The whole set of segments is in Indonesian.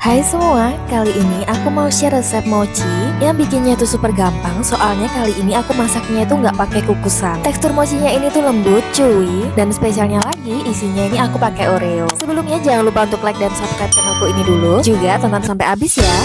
Hai semua, kali ini aku mau share resep mochi yang bikinnya itu super gampang. Soalnya kali ini aku masaknya itu nggak pakai kukusan. Tekstur mochinya ini tuh lembut, chewy, dan spesialnya lagi isinya ini aku pakai Oreo. Sebelumnya jangan lupa untuk like dan subscribe channelku ini dulu. Juga tonton sampai habis ya.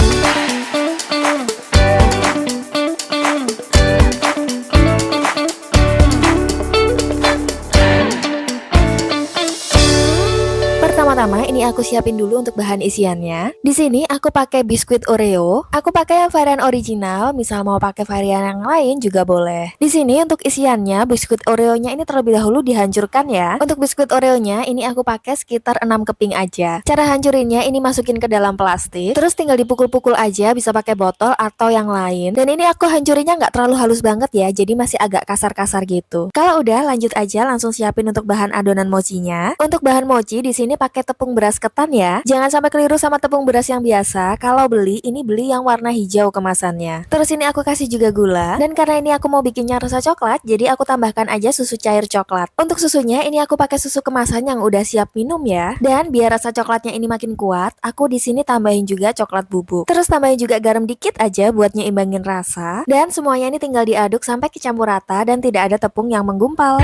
Pertama-tama ini aku siapin dulu untuk bahan isiannya. Di sini aku pakai biskuit Oreo. Aku pakai yang varian original, misal mau pakai varian yang lain juga boleh. Di sini untuk isiannya biskuit Oreo-nya ini terlebih dahulu dihancurkan ya. Untuk biskuit Oreo-nya ini aku pakai sekitar 6 keping aja. Cara hancurinnya ini masukin ke dalam plastik, terus tinggal dipukul-pukul aja, bisa pakai botol atau yang lain. Dan ini aku hancurinnya nggak terlalu halus banget ya, jadi masih agak kasar-kasar gitu. Kalau udah lanjut aja langsung siapin untuk bahan adonan mochinya. Untuk bahan mochi di sini pakai tepung beras ketan ya. Jangan sampai keliru sama tepung beras yang biasa. Kalau beli, ini beli yang warna hijau kemasannya. Terus ini aku kasih juga gula. Dan karena ini aku mau bikinnya rasa coklat, jadi aku tambahkan aja susu cair coklat. Untuk susunya ini aku pakai susu kemasan yang udah siap minum ya. Dan biar rasa coklatnya ini makin kuat, aku di sini tambahin juga coklat bubuk. Terus tambahin juga garam dikit aja buat nyeimbangin rasa. Dan semuanya ini tinggal diaduk sampai kecampur rata dan tidak ada tepung yang menggumpal.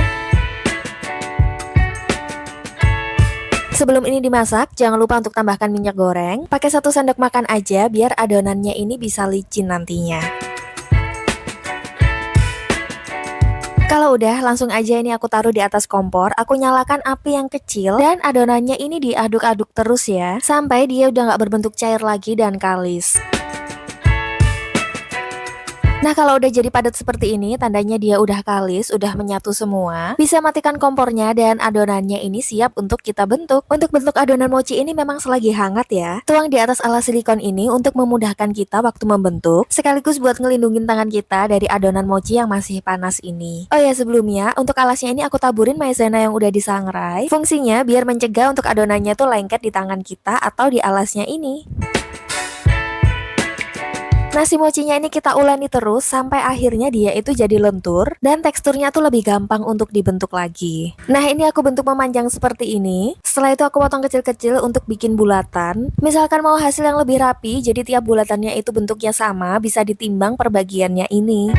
Sebelum ini dimasak, jangan lupa untuk tambahkan minyak goreng. Pakai 1 sendok makan aja biar adonannya ini bisa licin nantinya. Kalau udah, langsung aja ini aku taruh di atas kompor. Aku nyalakan api yang kecil dan adonannya ini diaduk-aduk terus ya, sampai dia udah nggak berbentuk cair lagi dan kalis. Nah kalau udah jadi padat seperti ini, tandanya dia udah kalis, udah menyatu semua. Bisa matikan kompornya dan adonannya ini siap untuk kita bentuk. Untuk bentuk adonan mochi ini memang selagi hangat ya. Tuang di atas alas silikon ini untuk memudahkan kita waktu membentuk, sekaligus buat ngelindungin tangan kita dari adonan mochi yang masih panas ini. Oh ya sebelumnya, untuk alasnya ini aku taburin maizena yang udah disangrai. Fungsinya biar mencegah untuk adonannya tuh lengket di tangan kita atau di alasnya ini. Nasi mochinya ini kita uleni terus sampai akhirnya dia itu jadi lentur dan teksturnya tuh lebih gampang untuk dibentuk lagi. Nah ini aku bentuk memanjang seperti ini. Setelah itu aku potong kecil-kecil untuk bikin bulatan. Misalkan mau hasil yang lebih rapi, jadi tiap bulatannya itu bentuknya sama, bisa ditimbang per bagiannya ini.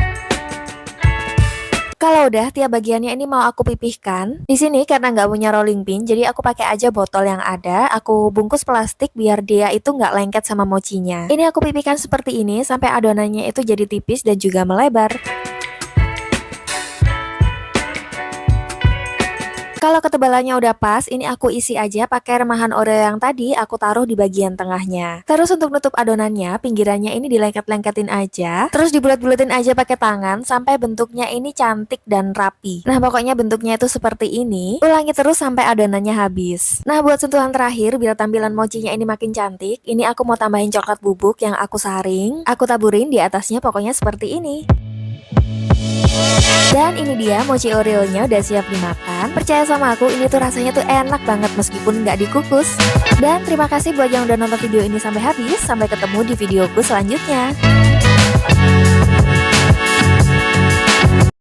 Kalau udah tiap bagiannya ini mau aku pipihkan. Di sini karena nggak punya rolling pin, jadi aku pakai aja botol yang ada. Aku bungkus plastik biar dia itu nggak lengket sama mochinya. Ini aku pipihkan seperti ini sampai adonannya itu jadi tipis dan juga melebar. Kalau ketebalannya udah pas, ini aku isi aja pakai remahan Oreo yang tadi aku taruh di bagian tengahnya. Terus untuk nutup adonannya, pinggirannya ini dilengket-lengketin aja. Terus dibulat-bulatin aja pakai tangan sampai bentuknya ini cantik dan rapi. Nah pokoknya bentuknya itu seperti ini. Ulangi terus sampai adonannya habis. Nah buat sentuhan terakhir biar tampilan mochinya ini makin cantik, ini aku mau tambahin coklat bubuk yang aku saring. Aku taburin di atasnya pokoknya seperti ini. Dan ini dia mochi Oreo-nya udah siap dimakan. Percaya sama aku, ini tuh rasanya tuh enak banget meskipun nggak dikukus. Dan terima kasih buat yang udah nonton video ini sampai habis. Sampai ketemu di videoku selanjutnya.